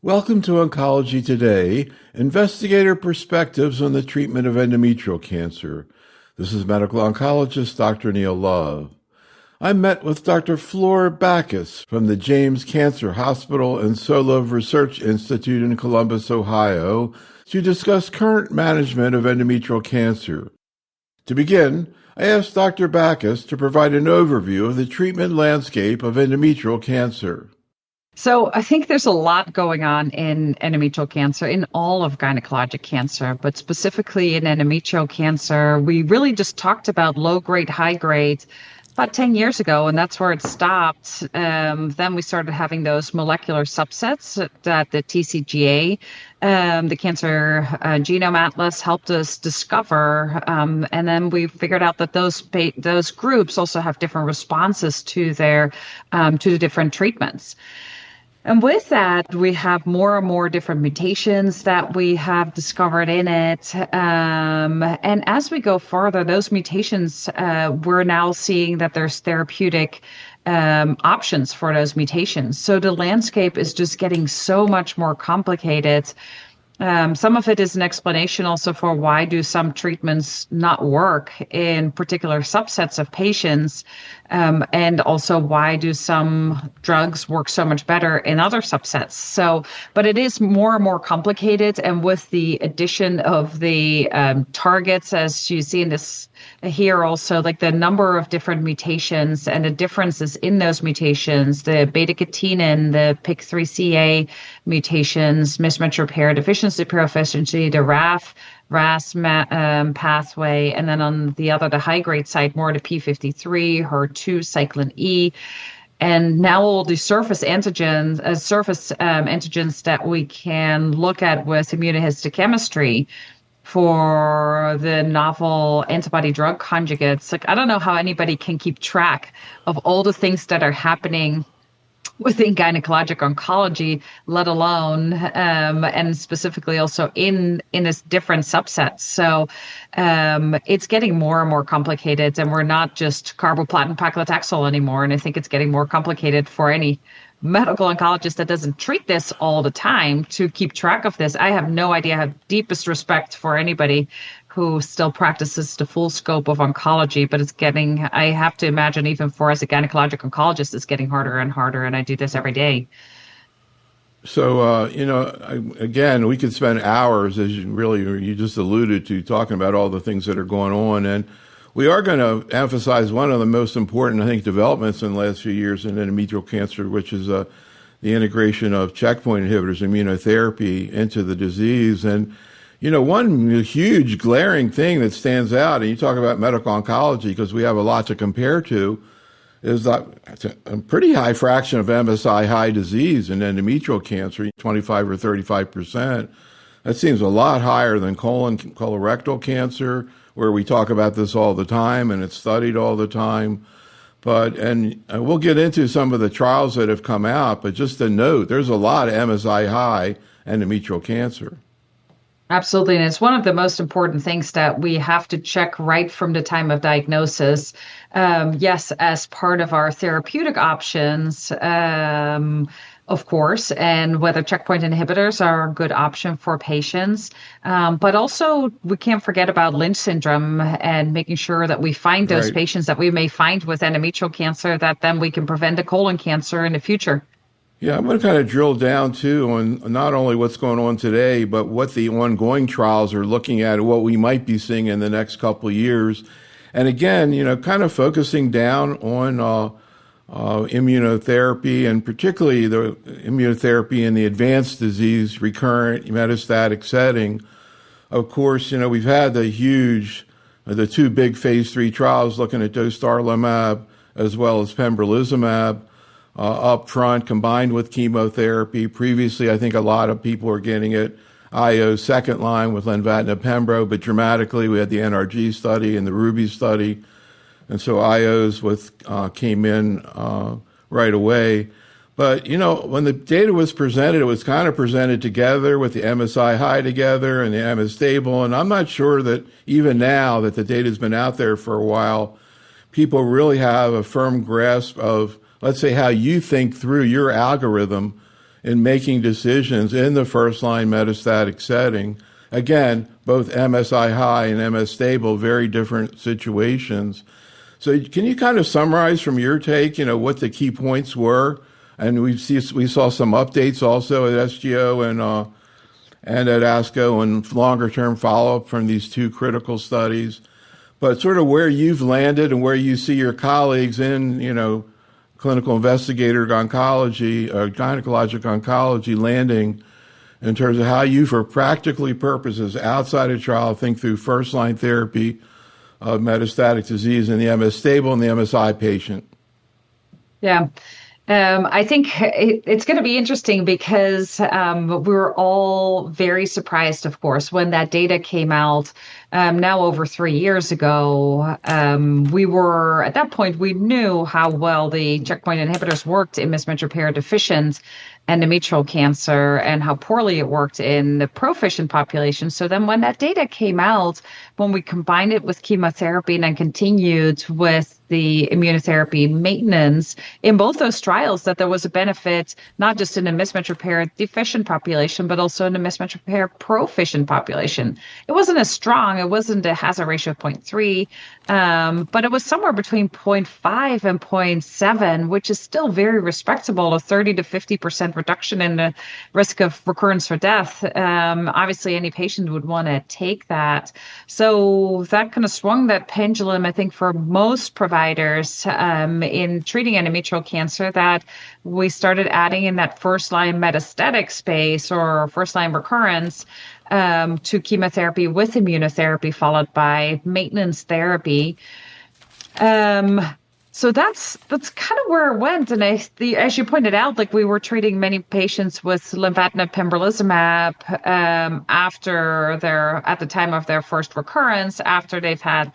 Welcome to Oncology Today, investigator perspectives on the treatment of endometrial cancer. This is medical oncologist Dr. Neil Love. I met with Dr. Flora Backus from the James Cancer Hospital and Solove Research Institute in Columbus, Ohio, to discuss current management of endometrial cancer. To begin, I asked Dr. Backus to provide an overview of the treatment landscape of endometrial cancer. So I think there's a lot going on in endometrial cancer, in all of gynecologic cancer, but specifically in endometrial cancer, we really just talked about low grade, high grade about 10 years ago, and that's where it stopped. Then we started having those molecular subsets that the TCGA, the Cancer Genome Atlas, helped us discover. And then we figured out that those groups also have different responses to the different treatments. And with that, we have more and more different mutations that we have discovered in it. And as we go further, those mutations, we're now seeing that there's therapeutic options for those mutations. So the landscape is just getting so much more complicated. Some of it is an explanation also for why do some treatments not work in particular subsets of patients, and also why do some drugs work so much better in other subsets. So, but it is more and more complicated, and with the addition of the targets, as you see in this here also, like the number of different mutations and the differences in those mutations, the beta-catenin, the PIK3CA mutations, mismatch repair deficiency proficiency, the RAS pathway, and then on the other, the high-grade side, more the P53, HER2, cyclin E, and now all the surface antigens that we can look at with immunohistochemistry for the novel antibody drug conjugates. Like, I don't know how anybody can keep track of all the things that are happening within gynecologic oncology, let alone, and specifically also in its different subsets. So it's getting more and more complicated, and we're not just carboplatin paclitaxel anymore. And I think it's getting more complicated for any medical oncologist that doesn't treat this all the time to keep track of this. I have no idea. I have deepest respect for anybody who still practices the full scope of oncology, but it's getting, I have to imagine, even for as a gynecologic oncologist, it's getting harder and harder, and I do this every day. So, again, we could spend hours, as you just alluded to, talking about all the things that are going on. And we are going to emphasize one of the most important, I think, developments in the last few years in endometrial cancer, which is the integration of checkpoint inhibitors, immunotherapy, into the disease. And one huge glaring thing that stands out, and you talk about medical oncology because we have a lot to compare to, is that it's a pretty high fraction of MSI high disease in endometrial cancer, 25 or 35%. That seems a lot higher than colorectal cancer, where we talk about this all the time and it's studied all the time. And we'll get into some of the trials that have come out, but just to note, there's a lot of MSI high endometrial cancer. Absolutely. And it's one of the most important things that we have to check right from the time of diagnosis. Yes, as part of our therapeutic options, of course, and whether checkpoint inhibitors are a good option for patients. But also, we can't forget about Lynch syndrome and making sure that we find those patients that we may find with endometrial cancer, that then we can prevent a colon cancer in the future. Yeah, I'm going to kind of drill down, too, on not only what's going on today, but what the ongoing trials are looking at and what we might be seeing in the next couple of years. And again, kind of focusing down on immunotherapy, and particularly the immunotherapy in the advanced disease, recurrent metastatic setting. Of course, we've had the two big phase 3 trials looking at dostarlimab as well as pembrolizumab. Up front, combined with chemotherapy. Previously, I think a lot of people were getting it IO second line with lenvatinib pembro, but dramatically we had the NRG study and the Ruby study, and so IOs came in right away. But when the data was presented, it was kind of presented together with the MSI high together and the MS stable, and I'm not sure that even now that the data's been out there for a while, people really have a firm grasp of, let's say, how you think through your algorithm in making decisions in the first line metastatic setting. Again, both MSI high and MS stable, very different situations. So can you kind of summarize from your take, what the key points were? And we saw some updates also at SGO and at ASCO and longer term follow-up from these two critical studies. But sort of where you've landed and where you see your colleagues in, clinical investigator oncology or gynecologic oncology landing in terms of how you, for practically purposes outside of trial, think through first-line therapy of metastatic disease in the MS stable and the MSI patient. Yeah. I think it's going to be interesting because we were all very surprised, of course, when that data came out now over 3 years ago. We were, at that point, we knew how well the checkpoint inhibitors worked in mismatch repair deficient endometrial cancer and how poorly it worked in the proficient population. So then when that data came out, when we combined it with chemotherapy and then continued with the immunotherapy maintenance in both those trials, that there was a benefit, not just in the mismatch repair deficient population, but also in the mismatch repair proficient population. It wasn't as strong. It wasn't a hazard ratio of 0.3, but it was somewhere between 0.5 and 0.7, which is still very respectable, a 30 to 50% reduction in the risk of recurrence or death. Obviously, any patient would want to take that. So that kind of swung that pendulum, I think, for most providers in treating endometrial cancer, that we started adding in that first-line metastatic space or first-line recurrence to chemotherapy with immunotherapy, followed by maintenance therapy. So that's kind of where it went. And as you pointed out, like we were treating many patients with lenvatinib pembrolizumab at the time of their first recurrence, after they had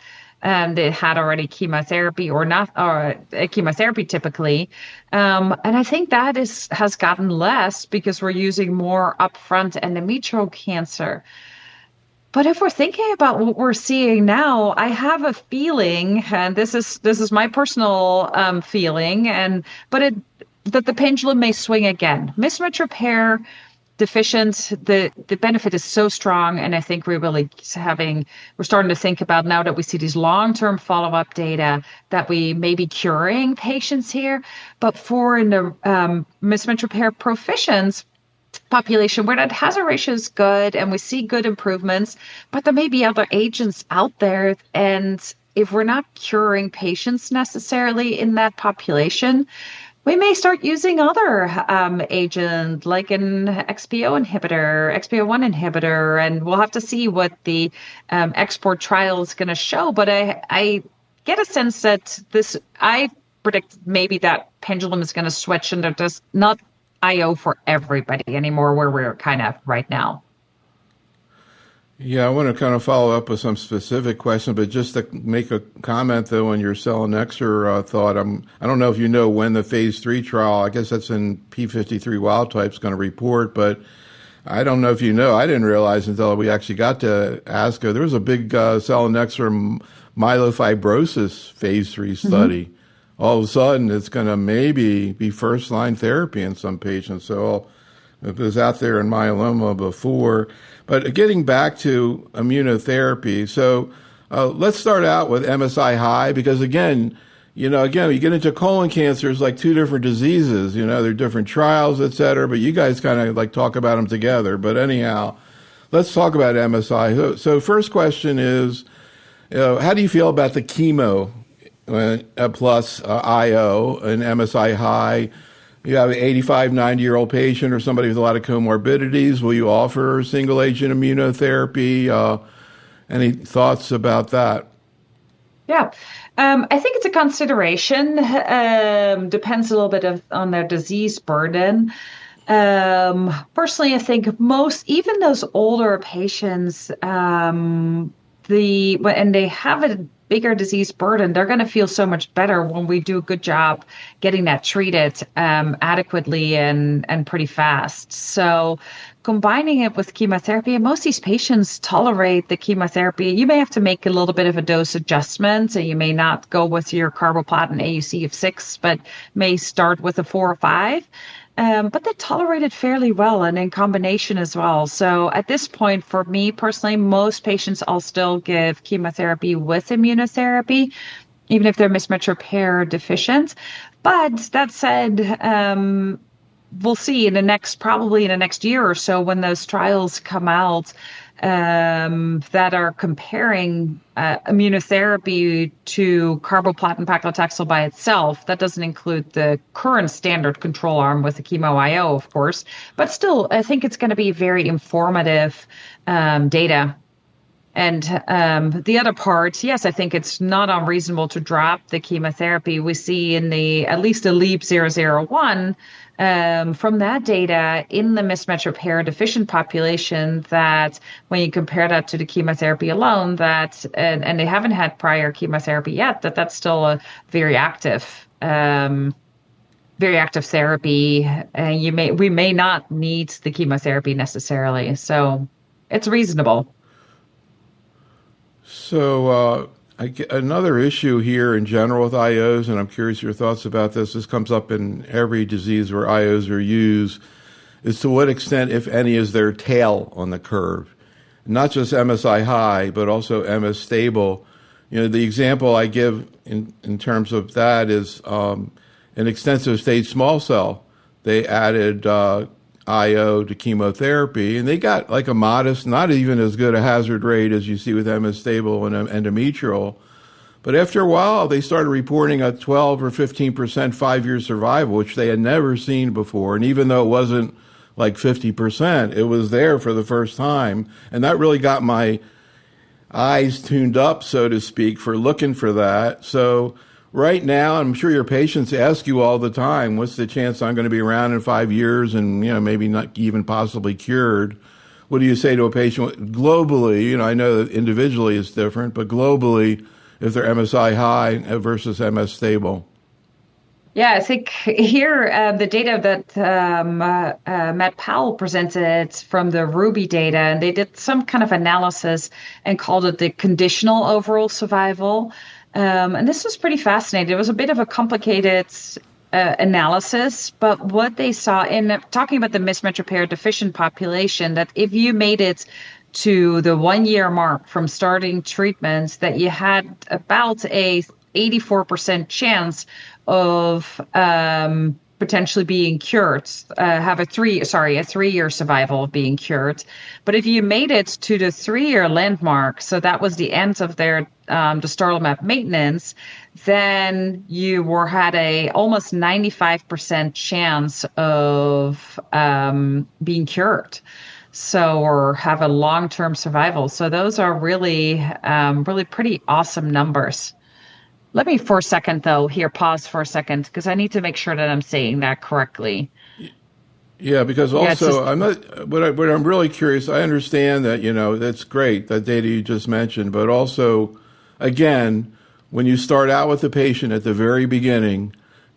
already chemotherapy or not, or chemotherapy typically. And I think that has gotten less because we're using more upfront endometrial cancer. But if we're thinking about what we're seeing now, I have a feeling, and this is my personal feeling, that the pendulum may swing again. Mismatch repair deficient, the benefit is so strong, and I think we're starting to think about, now that we see these long-term follow-up data, that we may be curing patients here. But for in the mismatch repair proficient population, where that hazard ratio is good and we see good improvements, but there may be other agents out there, and if we're not curing patients necessarily in that population, we may start using other agent like an XPO1 inhibitor, and we'll have to see what the export trial is going to show. But I get a sense that I predict maybe that pendulum is going to switch, and they're just not IO for everybody anymore, where we're kind of right now. Yeah, I want to kind of follow up with some specific questions, but just to make a comment, though, on your selinexor thought, I don't know if you know when the phase 3 trial, I guess that's in P53 wild type, is going to report, but I don't know if you know, I didn't realize until we actually got to ASCO, there was a big selinexor myelofibrosis phase 3 study. Mm-hmm. All of a sudden, it's going to maybe be first-line therapy in some patients. So it was out there in myeloma before. But getting back to immunotherapy, so let's start out with MSI high, because again, you get into colon cancer, it's like two different diseases. They're different trials, et cetera, but you guys kind of like talk about them together. But anyhow, let's talk about MSI. So first question is, how do you feel about the chemo plus IO and MSI high? You have an 85, 90-year-old patient or somebody with a lot of comorbidities. Will you offer single-agent immunotherapy? Any thoughts about that? Yeah, I think it's a consideration. Depends a little bit on their disease burden. Personally, I think even those older patients, and they have a bigger disease burden, they're going to feel so much better when we do a good job getting that treated adequately and pretty fast. So combining it with chemotherapy, and most of these patients tolerate the chemotherapy. You may have to make a little bit of a dose adjustment, and you may not go with your carboplatin AUC of 6, but may start with a 4 or 5. but they tolerate it fairly well and in combination as well. So at this point, for me personally, most patients I'll still give chemotherapy with immunotherapy, even if they're mismatch repair deficient. But that said, we'll see in the next, probably in the next year or so, when those trials come out that are comparing immunotherapy to carboplatin paclitaxel by itself. That doesn't include the current standard control arm with the chemo IO, of course, but still, I think it's going to be very informative data. And the other part, yes, I think it's not unreasonable to drop the chemotherapy. We see in the at least the LEAP 001 from that data in the mismatch repair deficient population that when you compare that to the chemotherapy alone, that and they haven't had prior chemotherapy yet, that's still a very active therapy. And we may not need the chemotherapy necessarily. So it's reasonable. So another issue here in general with IOs, and I'm curious your thoughts about this. This comes up in every disease where IOs are used, is to what extent, if any, is there tail on the curve? Not just MSI high, but also MS stable. The example I give in terms of that is an extensive stage small cell. They added IO to chemotherapy, and they got like a modest, not even as good a hazard rate as you see with MS stable and endometrial. But after a while, they started reporting a 12 or 15% 5-year survival, which they had never seen before. And even though it wasn't like 50%, it was there for the first time. And that really got my eyes tuned up, so to speak, for looking for that. So right now, I'm sure your patients ask you all the time, what's the chance I'm going to be around in 5 years and, maybe not even possibly cured? What do you say to a patient globally? I know that individually it's different, but globally, if they're MSI high versus MS stable? Yeah, I think here the data that Matt Powell presented from the Ruby data, and they did some kind of analysis and called it the conditional overall survival. And this was pretty fascinating. It was a bit of a complicated analysis, but what they saw in talking about the mismatch repair deficient population, that if you made it to the 1 year mark from starting treatment, that you had about a 84% chance of potentially being cured, have a 3-year survival of being cured. But if you made it to the 3-year landmark, so that was the end of their dostarlimab maintenance, then you had a almost 95% chance of being cured. So, or have a long-term survival. So those are really pretty awesome numbers. Let me for a second, though, pause for a second, because I need to make sure that I'm saying that correctly. Yeah, because also I'm not. What I'm really curious. I understand that that's great, that data you just mentioned, but also, again, when you start out with the patient at the very beginning,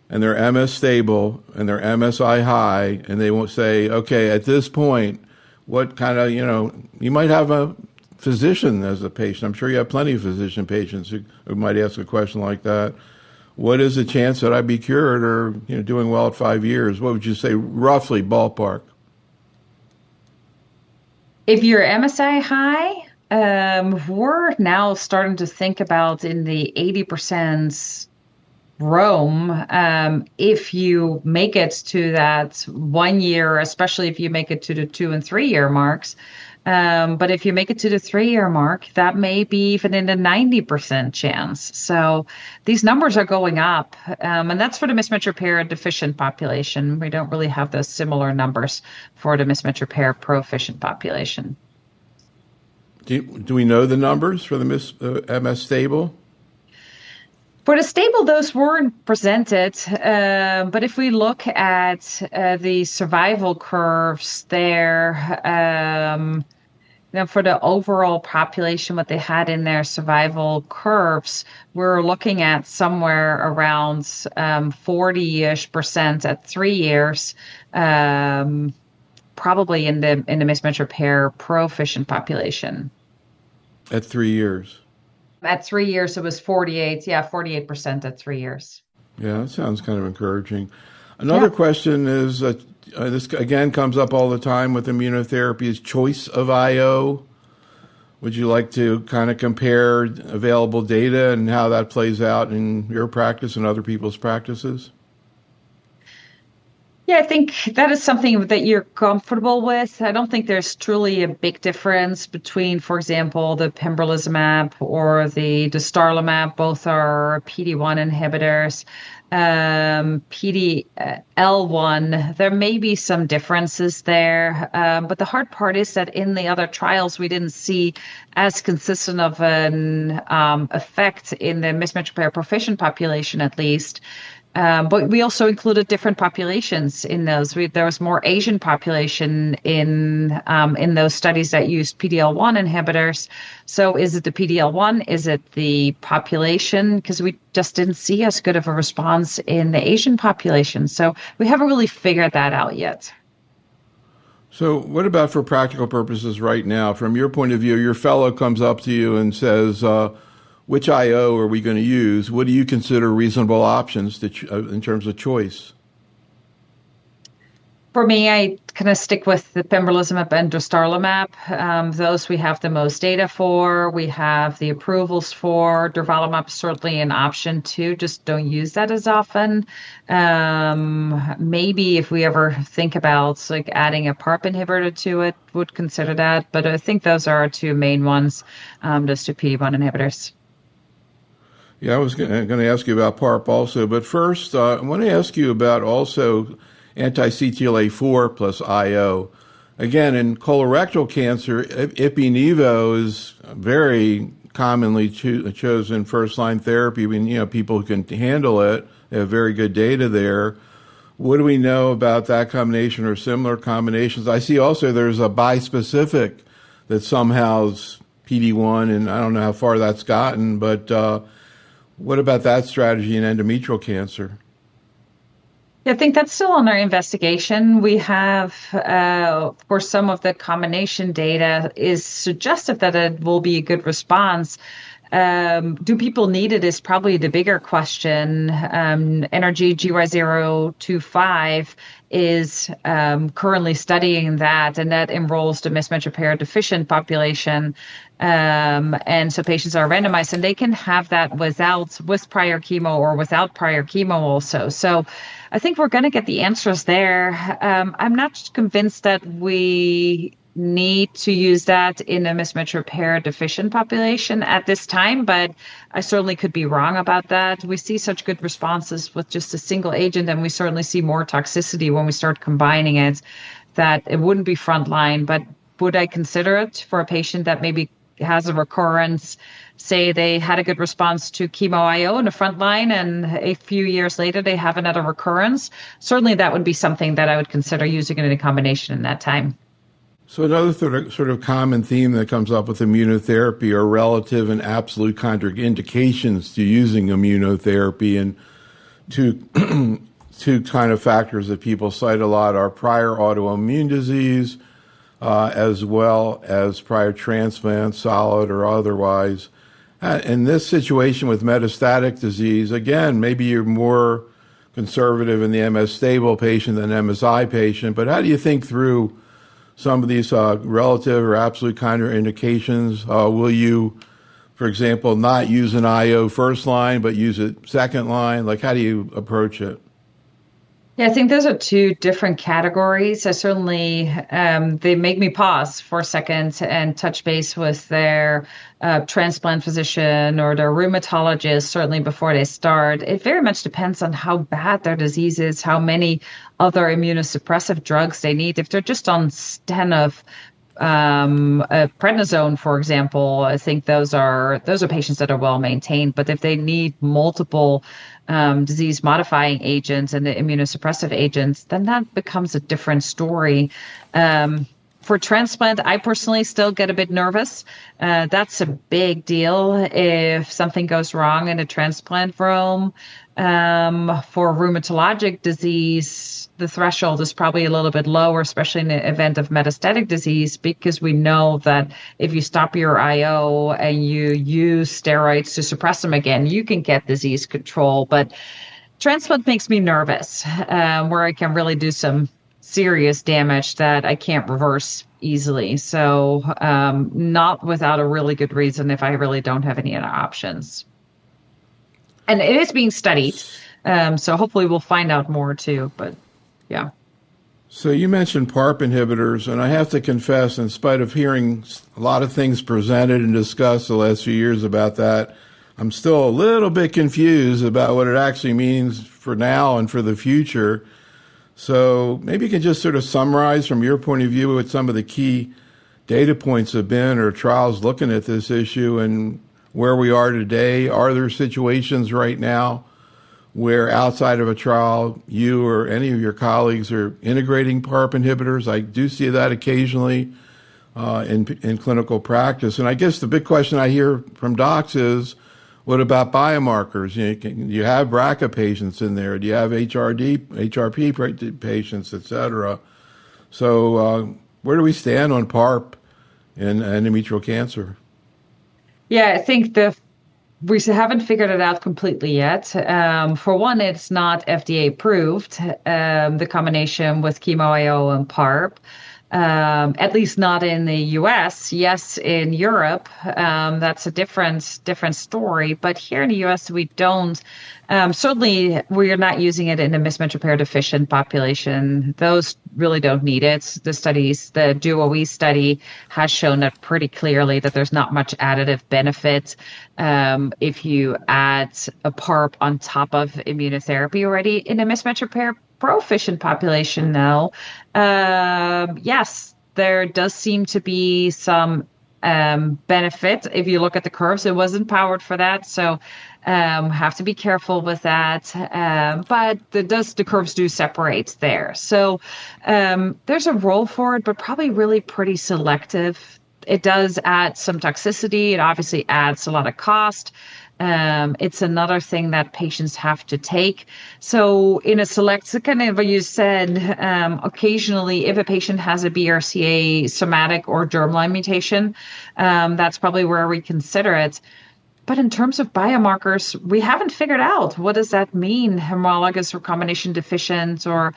and they're MS stable and they're MSI high, and they won't say, okay, at this point, what kind of you might have a physician as a patient. I'm sure you have plenty of physician patients who might ask a question like that. What is the chance that I'd be cured or doing well at 5 years? What would you say, roughly, ballpark? If you're MSI high, we're now starting to think about in the 80% realm. If you make it to that 1 year, especially if you make it to the 2 and 3 year marks. But if you make it to the 3-year mark, that may be even in the 90% chance. So these numbers are going up. And that's for the mismatch repair deficient population. We don't really have those similar numbers for the mismatch repair proficient population. Do we know the numbers for the MS stable? For the stable, those weren't presented. But if we look at the survival curves there, for the overall population, what they had in their survival curves, we're looking at somewhere around 40-ish% at 3 years, probably in the mismatch repair proficient population. At 3 years. At 3 years, it was 48%. Yeah, 48% at 3 years. Yeah, that sounds kind of encouraging. Another question is, this again comes up all the time with immunotherapy, is choice of IO. Would you like to kind of compare available data and how that plays out in your practice and other people's practices? Yeah, I think that is something that you're comfortable with. I don't think there's truly a big difference between, for example, the pembrolizumab or the dostarlimab. Both are PD-1 inhibitors. PD-L1, there may be some differences there, but the hard part is that in the other trials, we didn't see as consistent of an effect in the mismatch repair proficient population, at least. But we also included different populations in those. There was more Asian population in those studies that used PD-L1 inhibitors. So is it the PD-L1? Is it the population? Because we just didn't see as good of a response in the Asian population. So we haven't really figured that out yet. So what about for practical purposes right now? From your point of view, your fellow comes up to you and says, which IO are we going to use? What do you consider reasonable options in terms of choice? For me, I kind of stick with the pembrolizumab and dostarlimab. Those we have the most data for. We have the approvals for. Durvalumab is certainly an option too. Just don't use that as often. Maybe if we ever think about like adding a PARP inhibitor to it, would consider that. But I think those are our two main ones, those two PD-1 inhibitors. Yeah, I was going to ask you about PARP also, but first, I want to ask you about also anti-CTLA-4 plus IO. Again, in colorectal cancer, Ipi-Nivo is very commonly chosen first-line therapy. When people who can handle it, they have very good data there. What do we know about that combination or similar combinations? I see also there's a bispecific that somehow's PD-1, and I don't know how far that's gotten, but what about that strategy in endometrial cancer? I think that's still under investigation. We have, for some of the combination data, is suggestive that it will be a good response. Do people need it is probably the bigger question. Energy GY025 is currently studying that, and that enrolls the mismatch repair deficient population. And so patients are randomized, and they can have that with prior chemo or without prior chemo also. So I think we're going to get the answers there. I'm not convinced that we need to use that in a mismatch repair deficient population at this time, but I certainly could be wrong about that. We see such good responses with just a single agent, and we certainly see more toxicity when we start combining it, that it wouldn't be frontline. But would I consider it for a patient that maybe has a recurrence, say they had a good response to chemo IO in the front line and a few years later they have another recurrence? Certainly that would be something that I would consider using it in a combination in that time. So another sort of common theme that comes up with immunotherapy are relative and absolute contraindications to using immunotherapy. And two kind of factors that people cite a lot are prior autoimmune disease, as well as prior transplant, solid or otherwise. In this situation with metastatic disease, again, maybe you're more conservative in the MS stable patient than MSI patient, but how do you think through some of these relative or absolute contraindications? Will you, for example, not use an IO first line, but use it second line? Like, how do you approach it? Yeah, I think those are two different categories. I certainly, they make me pause for a second and touch base with their transplant physician or their rheumatologist, certainly before they start. It very much depends on how bad their disease is, how many other immunosuppressive drugs they need. If they're just on sten prednisone, for example, I think those are patients that are well maintained. But if they need multiple disease modifying agents and the immunosuppressive agents, then that becomes a different story. For transplant, I personally still get a bit nervous. That's a big deal if something goes wrong in a transplant room. For rheumatologic disease, the threshold is probably a little bit lower, especially in the event of metastatic disease, because we know that if you stop your IO and you use steroids to suppress them again, you can get disease control. But Transplant makes me nervous, where I can really do some serious damage that I can't reverse easily. So, not without a really good reason if I really don't have any other options. And it is being studied. So hopefully we'll find out more too. But yeah. So you mentioned PARP inhibitors, and I have to confess, in spite of hearing a lot of things presented and discussed the last few years about that, I'm still a little bit confused about what it actually means for now and for the future. So maybe you can just sort of summarize from your point of view what some of the key data points have been, or trials looking at this issue, and where we are today. Are there situations right now where outside of a trial, you or any of your colleagues are integrating PARP inhibitors? I do see that occasionally in clinical practice. And I guess the big question I hear from docs is, what about biomarkers? You have BRCA patients in there. Do you have HRP patients, et cetera? So where do we stand on PARP in endometrial cancer? Yeah, I think we haven't figured it out completely yet. For one, it's not FDA approved, the combination with chemo IO and PARP, at least not in the US. Yes, in Europe, that's a different story. But here in the US, we don't. Certainly, we're not using it in a mismatch repair deficient population. Those really don't need it. The DUO-E study has shown that pretty clearly that there's not much additive benefit if you add a PARP on top of immunotherapy already in a mismatch repair proficient population now. Yes, there does seem to be some benefit. If you look at the curves, it wasn't powered for that. So have to be careful with that. But the curves do separate there. So there's a role for it, but probably really pretty selective. It does add some toxicity. It obviously adds a lot of cost. It's another thing that patients have to take. So in a select, kind of what you said, occasionally if a patient has a BRCA somatic or germline mutation, that's probably where we consider it. But in terms of biomarkers, we haven't figured out what does that mean, homologous recombination deficient or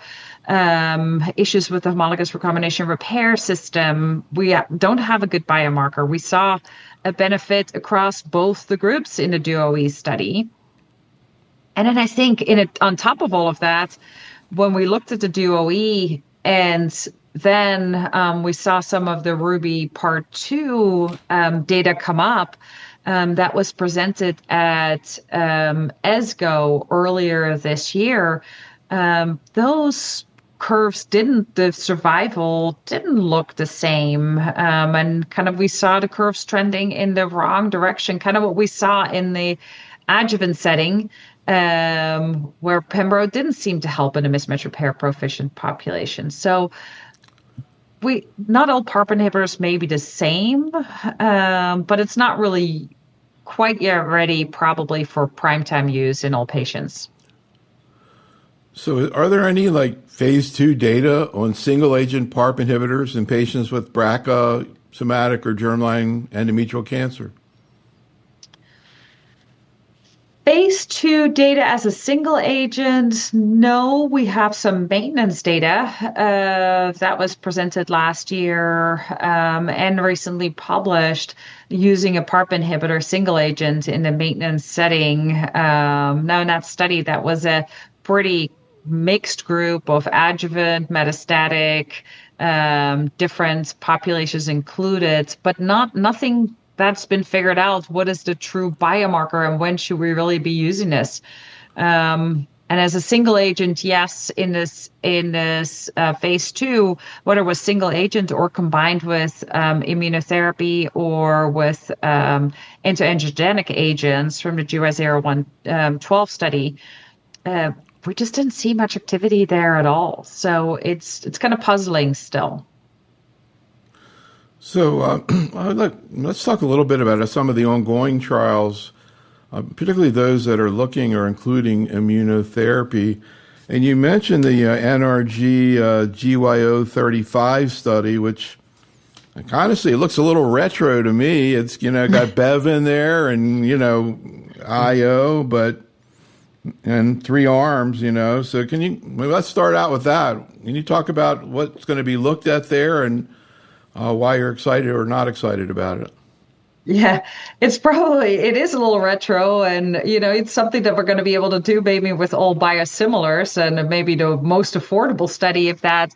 issues with the homologous recombination repair system. We don't have a good biomarker. We saw a benefit across both the groups in the DUO-E study. And then I think on top of all of that, when we looked at the DUO-E and then we saw some of the Ruby Part 2 data come up, that was presented at ESGO earlier this year. Those curves the survival didn't look the same. And kind of we saw the curves trending in the wrong direction, kind of what we saw in the adjuvant setting, where Pembro didn't seem to help in a mismatch repair proficient population. So not all PARP inhibitors may be the same, but it's not really quite yet ready probably for primetime use in all patients. So are there any phase 2 data on single agent PARP inhibitors in patients with BRCA, somatic or germline endometrial cancer? Phase 2 data as a single agent, no. We have some maintenance data that was presented last year and recently published using a PARP inhibitor single agent in the maintenance setting. Now, in that study, that was a pretty mixed group of adjuvant, metastatic, different populations included, but nothing that's been figured out. What is the true biomarker and when should we really be using this? And as a single agent, yes, in this phase 2, whether it was single agent or combined with immunotherapy or with anti-angiogenic agents from the GY0112 study, we just didn't see much activity there at all. So it's kind of puzzling still. So let's talk a little bit about some of the ongoing trials, particularly those that are looking or including immunotherapy. And you mentioned the NRG GYO35 study, which honestly, it looks a little retro to me. It's, got Bev in there and, IO, but and 3 arms, So let's start out with that. Can you talk about what's going to be looked at there and why you're excited or not excited about it? Yeah, it is a little retro, and it's something that we're going to be able to do maybe with all biosimilars and maybe the most affordable study if that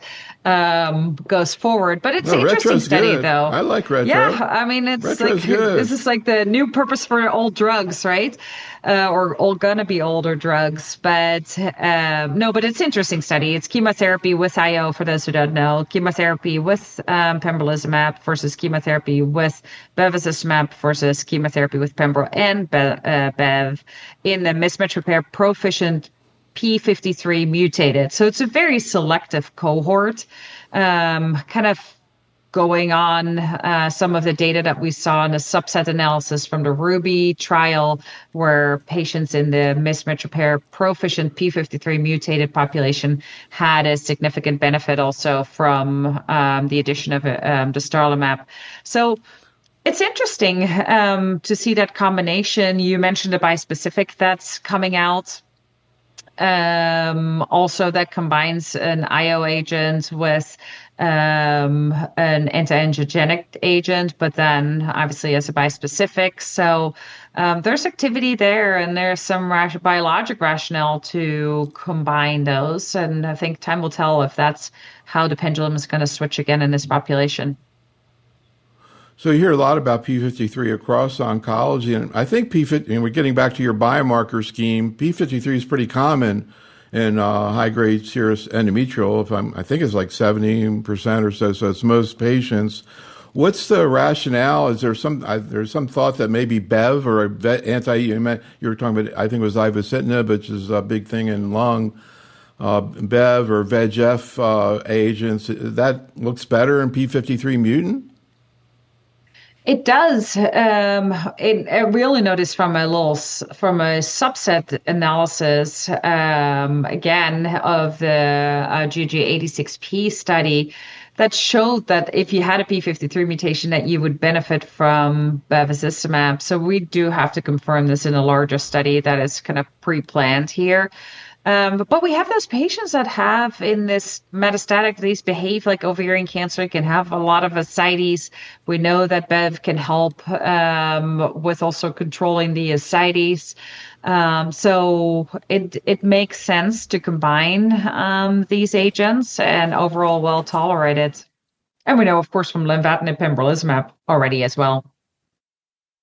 goes forward. But it's No, an interesting retro's study, good. though. I like retro. Yeah, I mean, it's like Retro's good. this is like the new purpose for old drugs, right? Or all gonna be older drugs, but no, but it's an interesting study. It's chemotherapy with IO for those who don't know, chemotherapy with pembrolizumab versus chemotherapy with bevacizumab versus chemotherapy with pembro and bev in the mismatch repair proficient P53 mutated. So it's a very selective cohort, kind of going on some of the data that we saw in a subset analysis from the Ruby trial, where patients in the mismatch repair proficient P53 mutated population had a significant benefit also from the addition of dostarlimab. So it's interesting to see that combination. You mentioned a bispecific that's coming out. Also, that combines an IO agent with an anti-angiogenic agent, but then obviously as a bispecific. So there's activity there, and there's some biologic rationale to combine those. And I think time will tell if that's how the pendulum is going to switch again in this population. So you hear a lot about P53 across oncology, and I think P50, and we're getting back to your biomarker scheme, P53 is pretty common in high-grade serous endometrial. I think it's like 70% or so, so it's most patients. What's the rationale? Is there there's some thought that maybe Bev or you were talking about, I think it was ivosidenib, which is a big thing in lung, Bev or VEGF agents, that looks better in P53 mutant? It does. I really noticed from from a subset analysis, again, of the GG86P study that showed that if you had a P53 mutation, that you would benefit from bevacizumab. So we do have to confirm this in a larger study that is kind of pre-planned here. But we have those patients that have in this metastatic disease behave like ovarian cancer, can have a lot of ascites. We know that Bev can help with also controlling the ascites. So it makes sense to combine these agents and overall well tolerated. And we know, of course, from lenvatinib pembrolizumab already as well.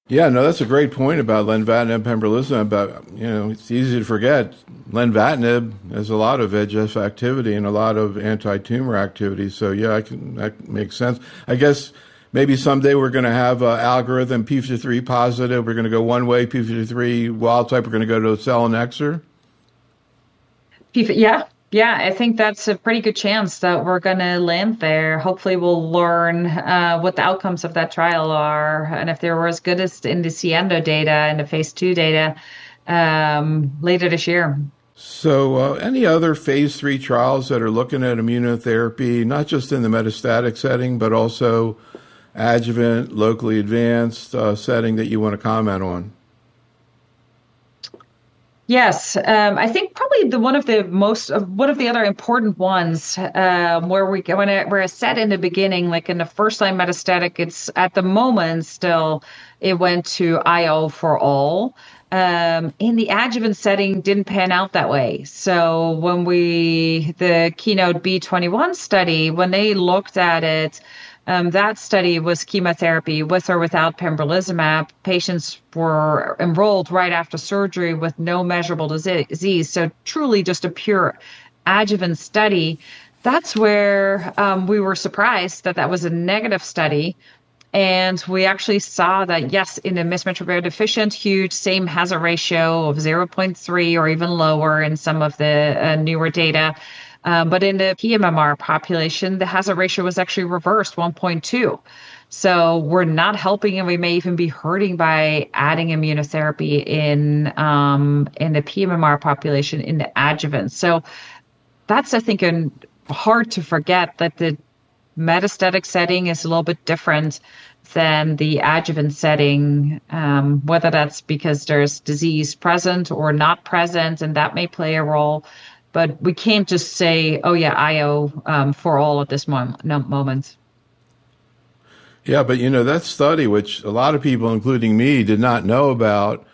Yeah, no, that's a great point about lenvatinib and pembrolizumab. But it's easy to forget. Lenvatinib has a lot of VEGF activity and a lot of anti-tumor activity. So yeah, that makes sense. I guess maybe someday we're going to have algorithm P53 positive. We're going to go one way, P53 wild type. We're going to go to selinexor. Yeah. Yeah, I think that's a pretty good chance that we're going to land there. Hopefully, we'll learn what the outcomes of that trial are, and if they were as good as in the Siendo data and the phase 2 data later this year. So, any other phase 3 trials that are looking at immunotherapy, not just in the metastatic setting, but also adjuvant, locally advanced setting that you want to comment on? Yes, I think probably one of the other important ones where we're set in the beginning, like in the first line metastatic, it's at the moment still it went to IO for all. In the adjuvant setting, didn't pan out that way. So when the Keynote B21 study, when they looked at it. That study was chemotherapy with or without pembrolizumab. Patients were enrolled right after surgery with no measurable disease. So truly just a pure adjuvant study. That's where we were surprised that was a negative study. And we actually saw that, yes, in the mismatch repair deficient, huge, same hazard ratio of 0.3 or even lower in some of the newer data. But in the pMMR population, the hazard ratio was actually reversed, 1.2. So we're not helping, and we may even be hurting by adding immunotherapy in the pMMR population in the adjuvant. So that's, I think, hard to forget that the metastatic setting is a little bit different than the adjuvant setting, whether that's because there's disease present or not present, and that may play a role. But we can't just say, oh, yeah, IO for all at this moment. Yeah, but that study, which a lot of people, including me, did not know about,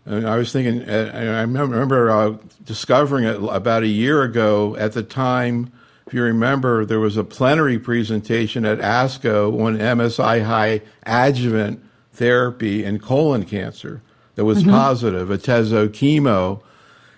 and I was thinking, I remember discovering it about a year ago. At the time, if you remember, there was a plenary presentation at ASCO on MSI high adjuvant therapy in colon cancer that was positive, atezo chemo,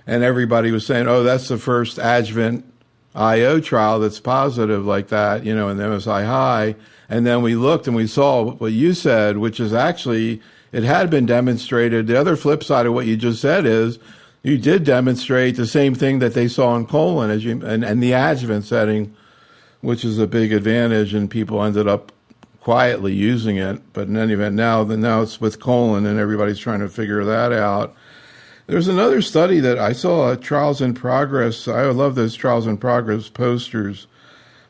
and everybody was saying, oh, that's the first adjuvant IO trial that's positive like that, in the MSI high. And then we looked and we saw what you said, which is actually, it had been demonstrated. The other flip side of what you just said is you did demonstrate the same thing that they saw in colon and the adjuvant setting, which is a big advantage, and people ended up quietly using it. But in any event, now it's with colon and everybody's trying to figure that out. There's another study that I saw, Trials in Progress. I love those Trials in Progress posters.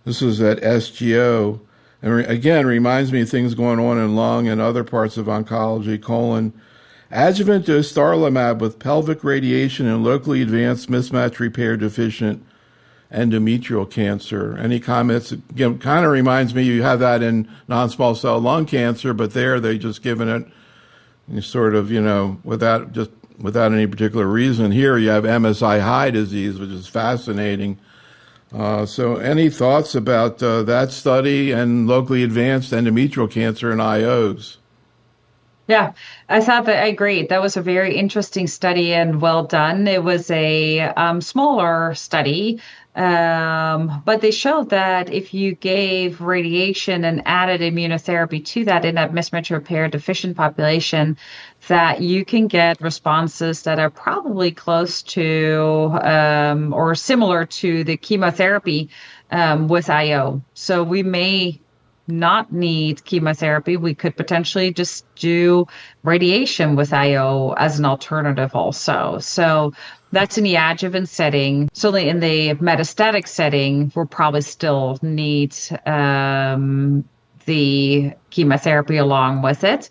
This was at SGO. And again, reminds me of things going on in lung and other parts of oncology, colon. Adjuvant dostarlimab with pelvic radiation and locally advanced mismatch repair deficient endometrial cancer. Any comments? Again, kind of reminds me, you have that in non-small cell lung cancer, but there they just given it sort of, without any particular reason. Here you have MSI high disease, which is fascinating. So any thoughts about that study and locally advanced endometrial cancer in IOs? Yeah, I thought that I agree. That was a very interesting study and well done. It was a smaller study, but they showed that if you gave radiation and added immunotherapy to that in that mismatch repair deficient population, that you can get responses that are probably close to or similar to the chemotherapy with IO. So we may not need chemotherapy. We could potentially just do radiation with IO as an alternative also. So that's in the adjuvant setting. Certainly in the metastatic setting, we'll probably still need the chemotherapy along with it.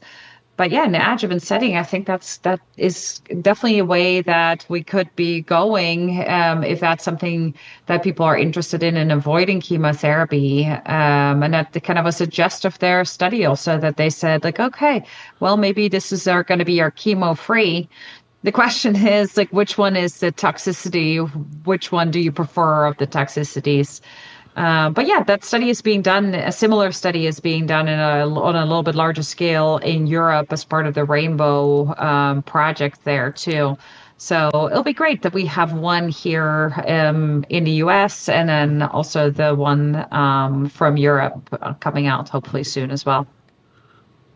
But yeah, in the adjuvant setting, I think that is definitely a way that we could be going if that's something that people are interested in avoiding chemotherapy. And that kind of was a gist of their study also, that they said, like, okay, well, maybe this is going to be our chemo-free. The question is, like, which one is the toxicity? Which one do you prefer of the toxicities? But yeah, that study is being done. A similar study is being done on a little bit larger scale in Europe as part of the Rainbow project there too. So it'll be great that we have one here in the US, and then also the one from Europe coming out hopefully soon as well.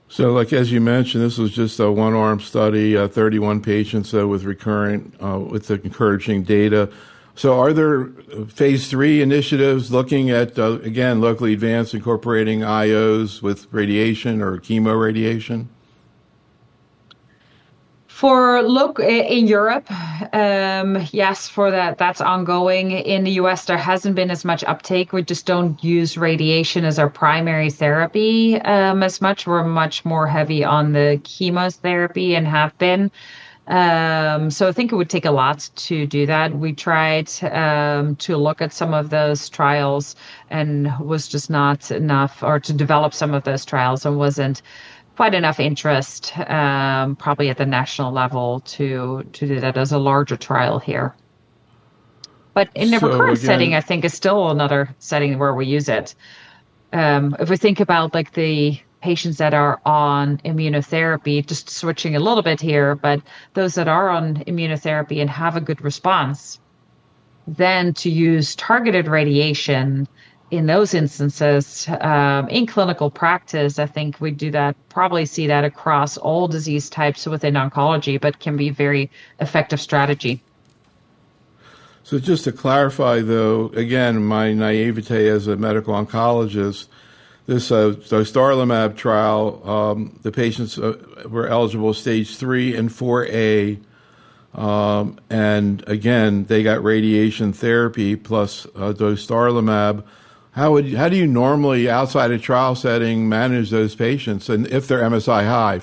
So, like as you mentioned, this was just a one-arm study, 31 patients with recurrent, with encouraging data. So are there phase 3 initiatives looking at, again, locally advanced, incorporating IOs with radiation or chemoradiation? In Europe, yes, for that's ongoing. In the US, there hasn't been as much uptake. We just don't use radiation as our primary therapy as much. We're much more heavy on the chemotherapy and have been. So I think it would take a lot to do that. We tried to look at some of those trials and was just not enough, or to develop some of those trials, and wasn't quite enough interest probably at the national level to do that as a larger trial here. But in the recurrent setting, I think is still another setting where we use it. If we think about like the patients that are on immunotherapy, just switching a little bit here, but those that are on immunotherapy and have a good response, then to use targeted radiation in those instances, in clinical practice, I think we do that, probably see that across all disease types within oncology, but can be a very effective strategy. So just to clarify, though, again, my naivete as a medical oncologist, this dostarlimab trial, the patients were eligible stage 3 and 4A. And again, they got radiation therapy plus dostarlimab. how do you normally, outside a trial setting, manage those patients, and if they're MSI high?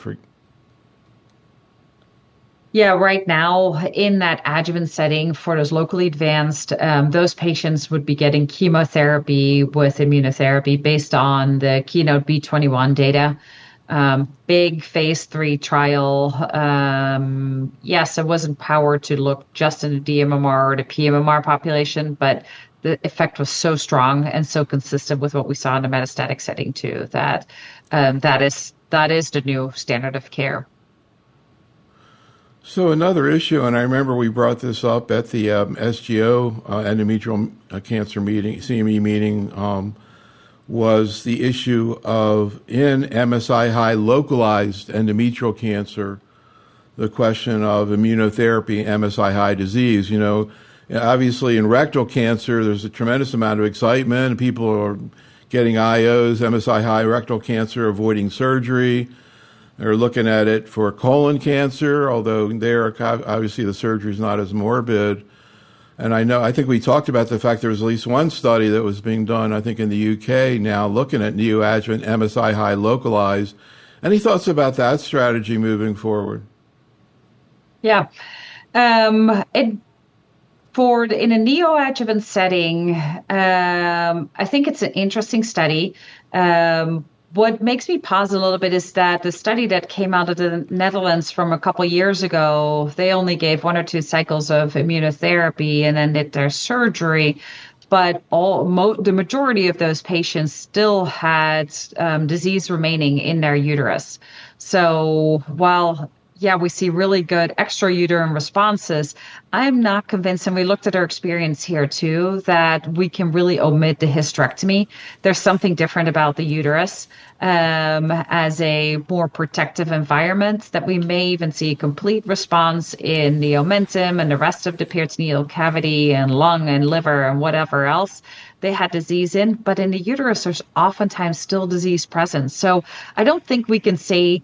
Yeah, right now in that adjuvant setting for those locally advanced, those patients would be getting chemotherapy with immunotherapy based on the Keynote B21 data. Big phase 3 trial. Yes, it wasn't powered to look just in the DMMR or the PMMR population, but the effect was so strong and so consistent with what we saw in the metastatic setting too, that that is the new standard of care. So another issue, and I remember we brought this up at the SGO endometrial cancer meeting, CME meeting, was the issue of in MSI high localized endometrial cancer, the question of immunotherapy, MSI high disease. You know, obviously in rectal cancer, there's a tremendous amount of excitement. People are getting IOs, MSI high rectal cancer, avoiding surgery. They're looking at it for colon cancer, although there obviously the surgery is not as morbid. And I think we talked about the fact there was at least one study that was being done, I think in the UK now, looking at neoadjuvant MSI high localized. Any thoughts about that strategy moving forward? Yeah. In a neoadjuvant setting, I think it's an interesting study. What makes me pause a little bit is that the study that came out of the Netherlands from a couple years ago, they only gave 1 or 2 cycles of immunotherapy and then did their surgery. But the majority of those patients still had disease remaining in their uterus. So while we see really good extrauterine responses, I'm not convinced, and we looked at our experience here too, that we can really omit the hysterectomy. There's something different about the uterus as a more protective environment, that we may even see a complete response in the omentum and the rest of the peritoneal cavity and lung and liver and whatever else they had disease in. But in the uterus, there's oftentimes still disease present. So I don't think we can say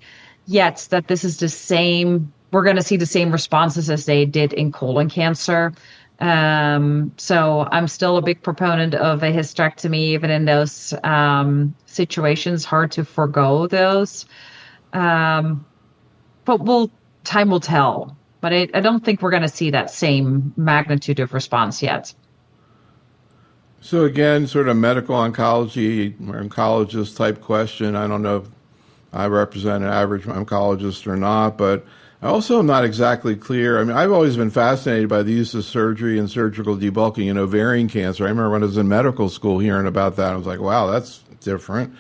yet that this is the same, we're going to see the same responses as they did in colon cancer. So I'm still a big proponent of a hysterectomy, even in those situations, hard to forego those. But time will tell. But I don't think we're going to see that same magnitude of response yet. So again, sort of medical oncology or oncologist type question. I don't know if I represent an average oncologist or not, but I also am not exactly clear. I mean, I've always been fascinated by the use of surgery and surgical debulking in ovarian cancer. I remember when I was in medical school hearing about that. I was like, wow, that's different.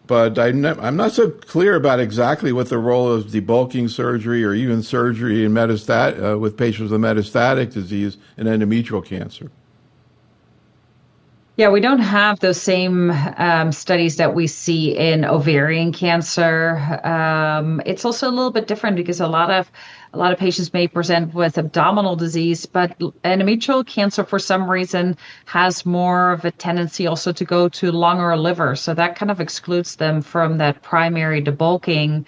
But I'm not so clear about exactly what the role of debulking surgery or even surgery in with patients with metastatic disease in endometrial cancer. Yeah, we don't have those same studies that we see in ovarian cancer. It's also a little bit different because a lot of patients may present with abdominal disease, but endometrial cancer, for some reason, has more of a tendency also to go to lung or liver. So that kind of excludes them from that primary debulking.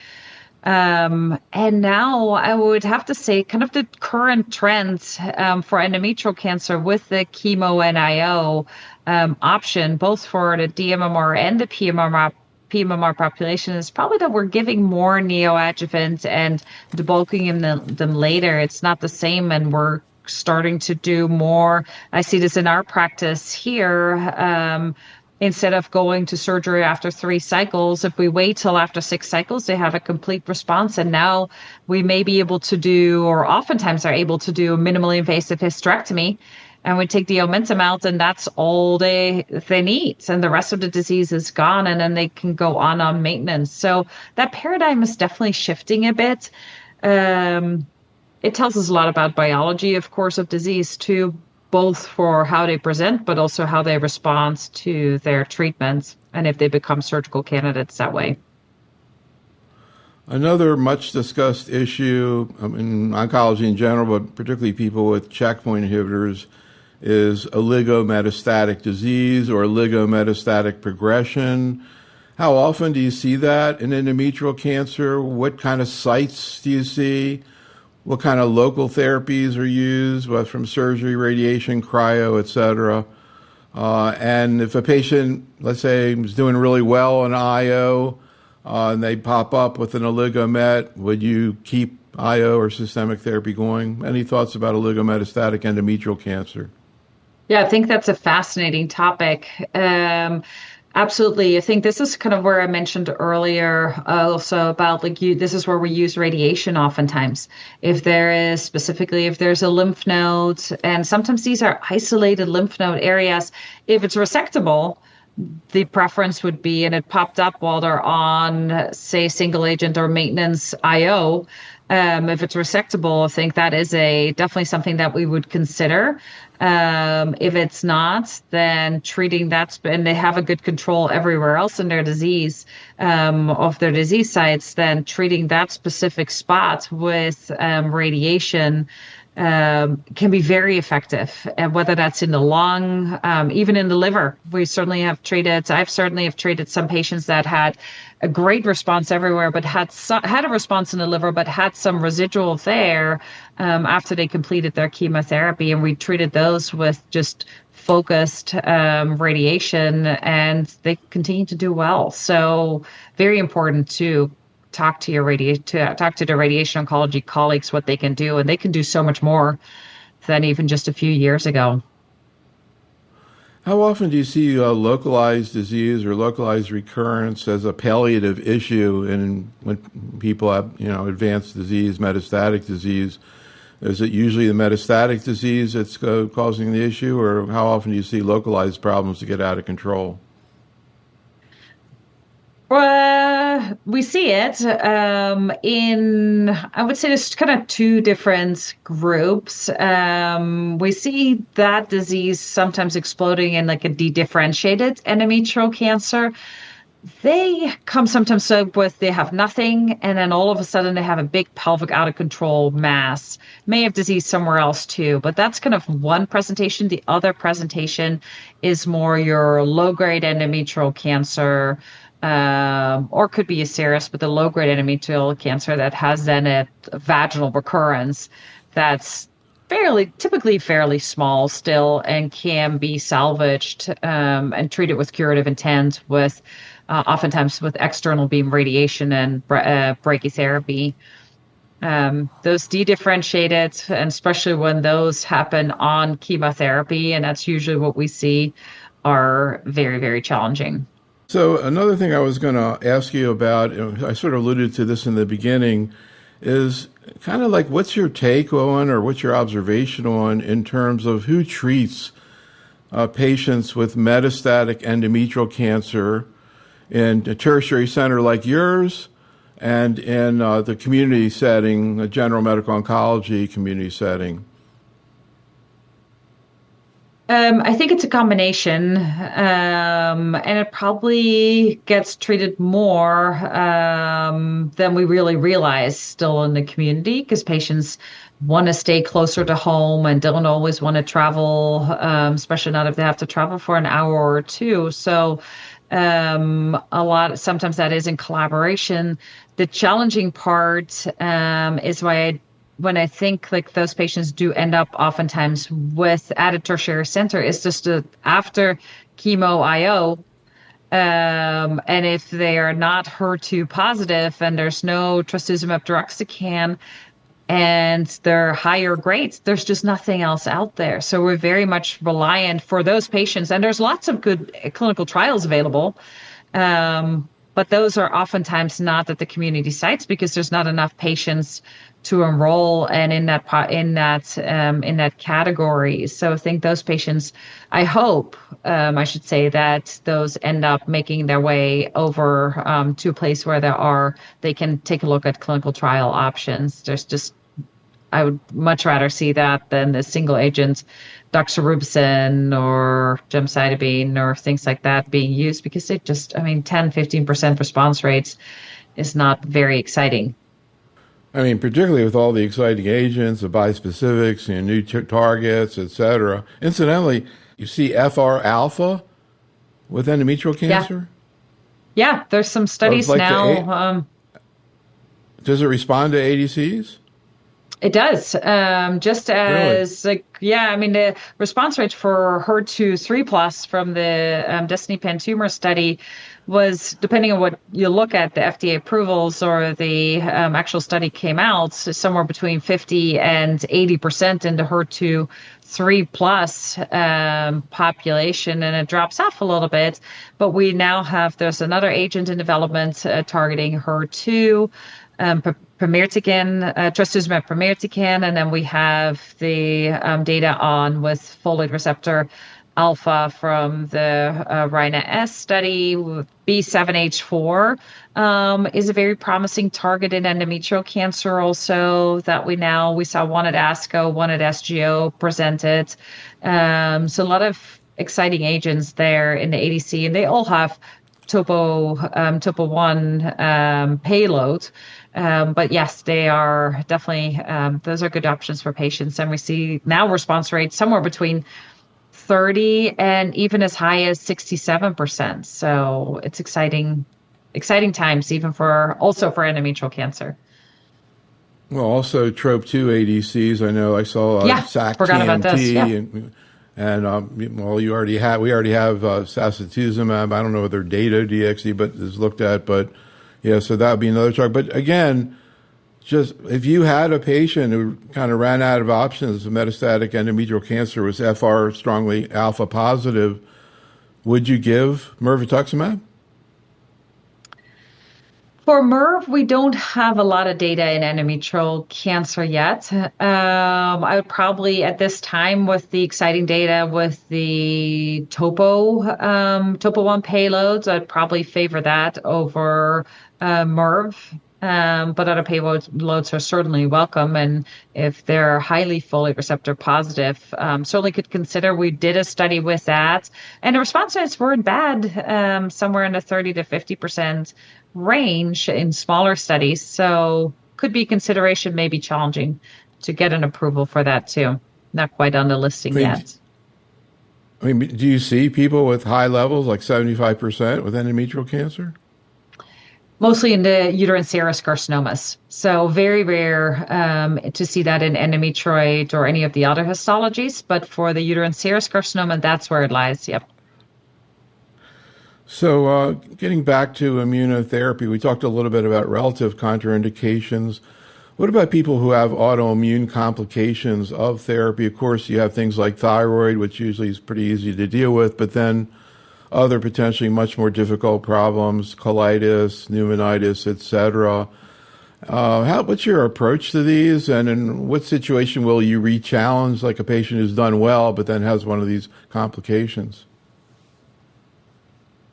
And now I would have to say kind of the current trends for endometrial cancer with the chemo and IO option, both for the DMMR and the PMMR population, is probably that we're giving more neoadjuvant and debulking them later. It's not the same, and we're starting to do more. I see this in our practice here. Instead of going to surgery after 3 cycles, if we wait till after 6 cycles, they have a complete response. And now we may be able to do, or oftentimes are able to do, a minimally invasive hysterectomy. And we take the omentum out, and that's all they need. And the rest of the disease is gone, and then they can go on maintenance. So that paradigm is definitely shifting a bit. It tells us a lot about biology, of course, of disease too, both for how they present, but also how they respond to their treatments and if they become surgical candidates that way. Another much discussed issue in oncology in general, but particularly people with checkpoint inhibitors, is oligometastatic disease or oligometastatic progression. How often do you see that in endometrial cancer? What kind of sites do you see? What kind of local therapies are used, from surgery, radiation, cryo, et cetera? And if a patient, let's say, is doing really well in IO, and they pop up with an oligomet, would you keep IO or systemic therapy going? Any thoughts about oligometastatic endometrial cancer? Yeah, I think that's a fascinating topic. Absolutely. I think this is kind of where I mentioned earlier also about this is where we use radiation oftentimes. If there is specifically, if there's a lymph node, and sometimes these are isolated lymph node areas, if it's resectable, the preference would be, and it popped up while they're on, say, single agent or maintenance IO. If it's resectable, I think that is definitely something that we would consider. If it's not, then treating that, and they have a good control everywhere else in their disease, of their disease sites, then treating that specific spot with radiation can be very effective, and whether that's in the lung, even in the liver. I've certainly have treated some patients that had a great response everywhere, but had a response in the liver, but had some residual there after they completed their chemotherapy, and we treated those with just focused radiation, and they continue to do well. So very important to talk to the radiation oncology colleagues what they can do, and they can do so much more than even just a few years ago. How often do you see localized disease or localized recurrence as a palliative issue when people have, advanced disease, metastatic disease? Is it usually the metastatic disease that's causing the issue, or how often do you see localized problems to get out of control? We see it I would say there's kind of two different groups. We see that disease sometimes exploding in like a dedifferentiated endometrial cancer. They come sometimes up with they have nothing, and then all of a sudden they have a big pelvic out of control mass. May have disease somewhere else too, but that's kind of one presentation. The other presentation is more your low-grade endometrial cancer, or could be a serous, but the low-grade endometrial cancer that has then a vaginal recurrence that's typically fairly small still, and can be salvaged and treated with curative intent with oftentimes with external beam radiation and brachytherapy. Those dedifferentiated, and especially when those happen on chemotherapy, and that's usually what we see, are very, very challenging. So another thing I was going to ask you about, I sort of alluded to this in the beginning, is kind of like what's your take on, or what's your observation on, in terms of who treats patients with metastatic endometrial cancer in a tertiary center like yours, and in the community setting, a general medical oncology community setting? I think it's a combination, and it probably gets treated more than we really realize still in the community, because patients want to stay closer to home and don't always want to travel, especially not if they have to travel for an hour or two. So sometimes that is in collaboration. The challenging part is when I think like those patients do end up oftentimes at a tertiary center, is just after chemo IO, and if they are not HER2 positive and there's no trastuzumab deruxtecan and they're higher grades, there's just nothing else out there. So we're very much reliant for those patients, and there's lots of good clinical trials available. But those are oftentimes not at the community sites because there's not enough patients to enroll and in that category. So I think those patients, I hope, I should say, that those end up making their way over to a place where they can take a look at clinical trial options. I would much rather see that than the single agent doxorubicin or gemcitabine or things like that being used, because 10-15% response rates is not very exciting. I mean, particularly with all the exciting agents, the bispecifics, new targets, et cetera. Incidentally, you see FR alpha with endometrial cancer? Yeah, there's some studies now. Does it respond to ADCs? It does. Just Really? as like, yeah, I mean, the response rate for HER2 3+ from the Destiny Pan tumor study was, depending on what you look at, the FDA approvals or the actual study came out, so somewhere between 50 and 80% in the HER2 3+ population, and it drops off a little bit. But we now there's another agent in development targeting HER2. Trastuzumab Pemirtecan, and then we have the data on with folate receptor alpha from the Rhina-S study. B7H4 is a very promising target in endometrial cancer also that we saw one at ASCO, one at SGO presented. So a lot of exciting agents there in the ADC, and they all have topo 1 payload. But yes, they are definitely, those are good options for patients. And we see now response rates somewhere between 30 and even as high as 67%. So it's exciting times, even also for endometrial cancer. Well, also TROP2 ADCs. I know I saw Yeah, forgot about this. SAC-TMT, Yeah. well, we already have sacituzumab. I don't know whether Dato-DXd but is looked at, but yeah, so that would be another target. But again, just if you had a patient who kind of ran out of options, metastatic endometrial cancer was FR strongly alpha positive, would you give mirvetuximab? For MERV, we don't have a lot of data in endometrial cancer yet. I would probably, at this time, with the exciting data with the topo 1 payloads, I'd probably favor that over MERV. But other payloads are certainly welcome, and if they're highly folate receptor positive, certainly could consider. We did a study with that, and the response rates weren't bad, somewhere in the 30 to 50% range in smaller studies. So could be consideration, maybe challenging to get an approval for that too. Not quite on the listing yet. I mean, do you see people with high levels, like 75% with endometrial cancer? Mostly in the uterine serous carcinomas. So very rare to see that in endometrioid or any of the other histologies. But for the uterine serous carcinoma, that's where it lies. Yep. So getting back to immunotherapy, we talked a little bit about relative contraindications. What about people who have autoimmune complications of therapy? Of course, you have things like thyroid, which usually is pretty easy to deal with, but then other potentially much more difficult problems, colitis, pneumonitis, etc. What's your approach to these, and in what situation will you re-challenge, like a patient who's done well but then has one of these complications?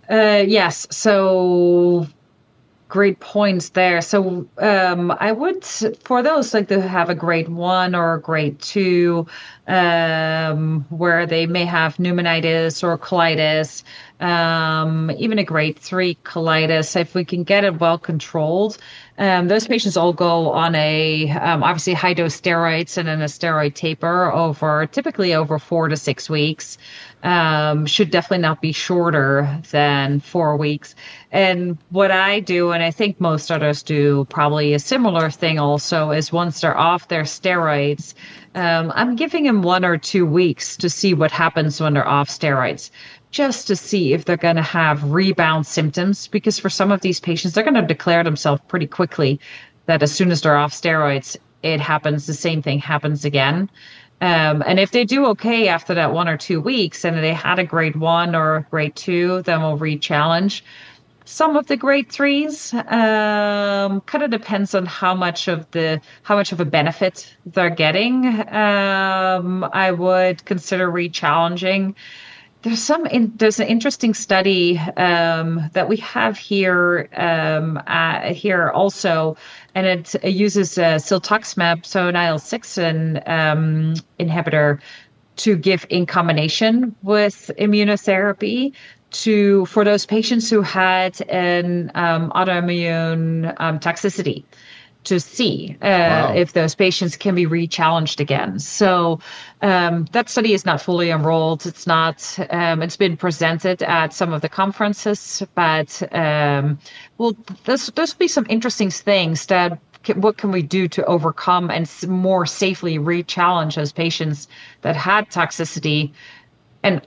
Yes. So great points there. So I would, for those like to have a grade 1 or a grade 2, where they may have pneumonitis or colitis, even a grade 3 colitis, if we can get it well controlled. Those patients all go on obviously high dose steroids and then a steroid taper typically over 4 to 6 weeks. Should definitely not be shorter than 4 weeks. And what I do, and I think most others do probably a similar thing also, is once they're off their steroids, I'm giving them 1 or 2 weeks to see what happens when they're off steroids, just to see if they're going to have rebound symptoms, because for some of these patients, they're going to declare themselves pretty quickly that as soon as they're off steroids, the same thing happens again. And if they do okay after that 1 or 2 weeks and they had a grade 1 or a grade 2, then we'll re-challenge. Some of the grade 3s kind of depends on how much of a benefit they're getting. I would consider re-challenging. There's an interesting study that we have here also, and it uses siltuximab, so an IL-6 inhibitor, to give in combination with immunotherapy for those patients who had an autoimmune toxicity, to see if those patients can be re-challenged again. So that study is not fully enrolled. It's been presented at some of the conferences, but there'll be some interesting things that what can we do to overcome and more safely re-challenge those patients that had toxicity. And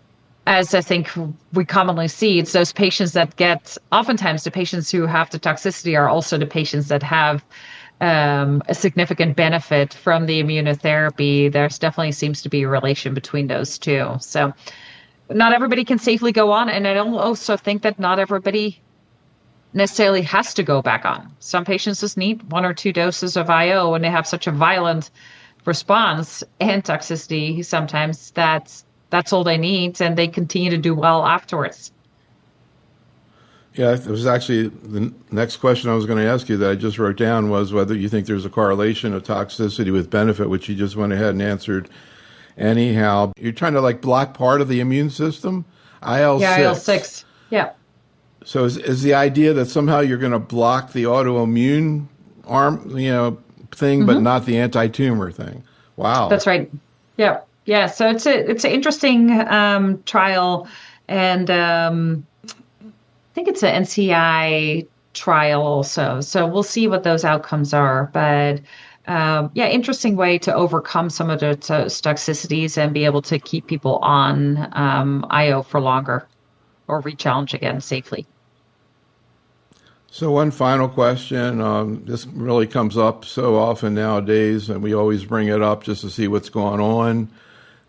as I think we commonly see, it's those patients that oftentimes the patients who have the toxicity are also the patients that have a significant benefit from the immunotherapy. There's definitely seems to be a relation between those two. So not everybody can safely go on. And I don't also think that not everybody necessarily has to go back on. Some patients just need 1 or 2 doses of IO and they have such a violent response and toxicity sometimes that's all they need, and they continue to do well afterwards. Yeah, it was actually the next question I was going to ask you that I just wrote down was whether you think there's a correlation of toxicity with benefit, which you just went ahead and answered. Anyhow, you're trying to block part of the immune system, IL-6. Yeah, IL-6. Yeah. So is the idea that somehow you're going to block the autoimmune thing, but not the anti-tumor thing? Wow. That's right. Yeah. Yeah, so it's an interesting trial, and I think it's an NCI trial also. So we'll see what those outcomes are. But interesting way to overcome some of those toxicities and be able to keep people on IO for longer or re-challenge again safely. So one final question. This really comes up so often nowadays, and we always bring it up just to see what's going on.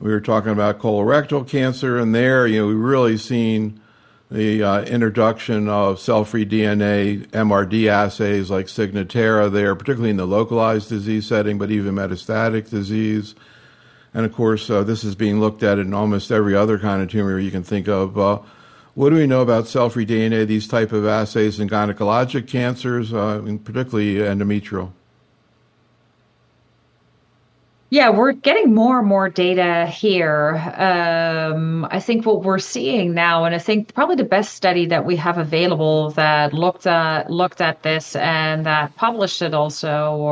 We were talking about colorectal cancer, and there, we really seen the introduction of cell-free DNA MRD assays like Signatera there, particularly in the localized disease setting, but even metastatic disease. And of course, this is being looked at in almost every other kind of tumor you can think of. What do we know about cell-free DNA, these type of assays in gynecologic cancers, and particularly endometrial? Yeah, we're getting more and more data here. I think what we're seeing now, and I think probably the best study that we have available that looked at this and that published it also,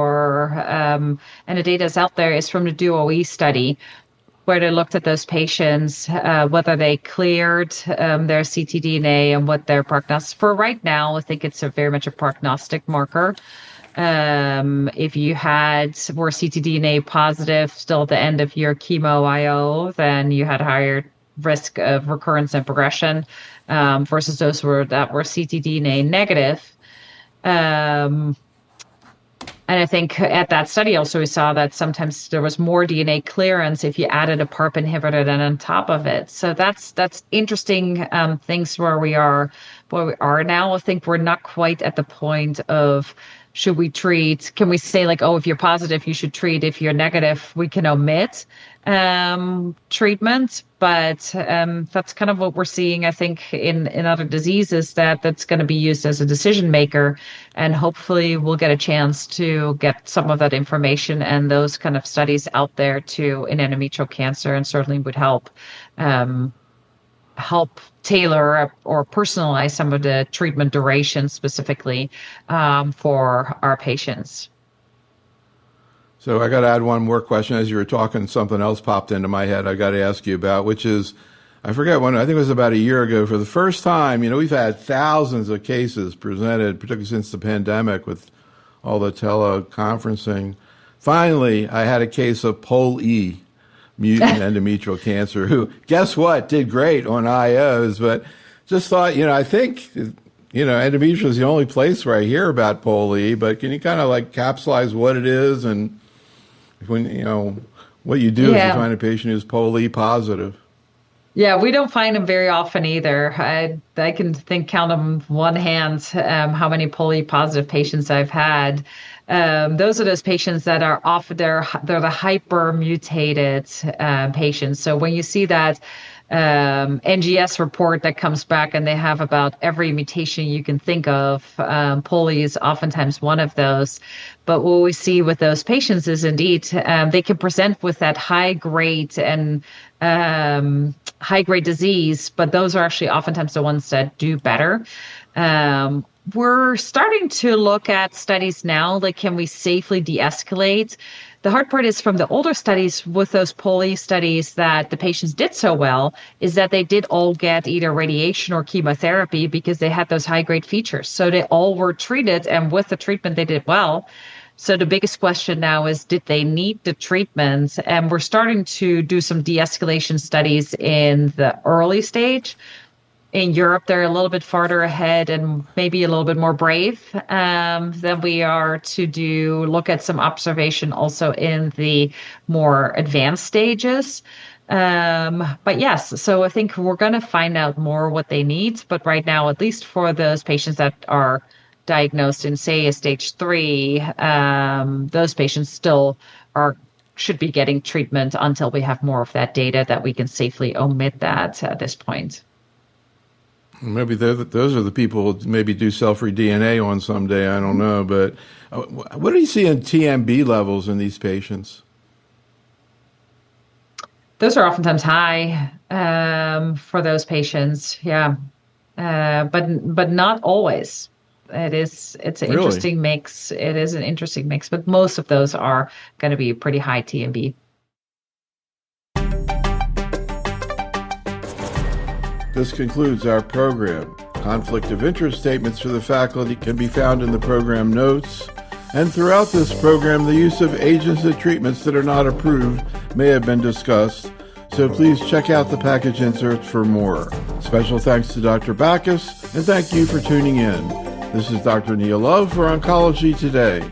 and the data is out there, is from the DuoE study, where they looked at those patients, whether they cleared their ctDNA and what their prognosis. For right now, I think it's very much a prognostic marker. If you were ctDNA positive still at the end of your chemo IO, then you had higher risk of recurrence and progression versus those that were ctDNA negative. And I think at that study also we saw that sometimes there was more DNA clearance if you added a PARP inhibitor than on top of it. So that's interesting things where we are now. I think we're not quite at the point of should we treat? Can we say if you're positive, you should treat. If you're negative, we can omit treatment. But that's kind of what we're seeing, I think, in other diseases that's going to be used as a decision maker. And hopefully we'll get a chance to get some of that information and those kind of studies out there too in endometrial cancer, and certainly would help tailor or personalize some of the treatment duration specifically for our patients. So I got to add one more question. As you were talking, something else popped into my head I got to ask you about, which is, I forget when, I think it was about a year ago, for the first time, we've had thousands of cases presented, particularly since the pandemic with all the teleconferencing. Finally, I had a case of POLE mutant endometrial cancer, who, guess what, did great on IOs, but just thought, I think, endometrial is the only place where I hear about POLE, but can you kind of capsulize what it is and when, what you do if you find a patient who's POLE positive? Yeah, we don't find them very often either. I can count on one hand how many POLE positive patients I've had. Those are those patients that are they're the hyper mutated patients. So when you see that NGS report that comes back and they have about every mutation you can think of, POLE is oftentimes one of those. But what we see with those patients is indeed they can present with that high grade and high grade disease, but those are actually oftentimes the ones that do better. We're starting to look at studies now, can we safely de-escalate? The hard part is from the older studies with those POLE studies that the patients did so well is that they did all get either radiation or chemotherapy because they had those high grade features. So they all were treated, and with the treatment they did well. So the biggest question now is, did they need the treatment? And we're starting to do some de-escalation studies in the early stage. In Europe, they're a little bit farther ahead and maybe a little bit more brave than we are to look at some observation also in the more advanced stages. But yes, so I think we're going to find out more what they need. But right now, at least for those patients that are diagnosed in, say, a stage 3, those patients still should be getting treatment until we have more of that data that we can safely omit that at this point. Maybe those are the people who maybe do cell-free DNA on someday. I don't know. But what do you see in TMB levels in these patients? Those are oftentimes high for those patients. Yeah. But not always. It's an Really? interesting mix. It is an interesting mix, but most of those are going to be pretty high TMB. This concludes our program. Conflict of interest statements for the faculty can be found in the program notes. And throughout this program, the use of agents and treatments that are not approved may have been discussed. So please check out the package inserts for more. Special thanks to Dr. Bacchus, and thank you for tuning in. This is Dr. Neil Love for Oncology Today.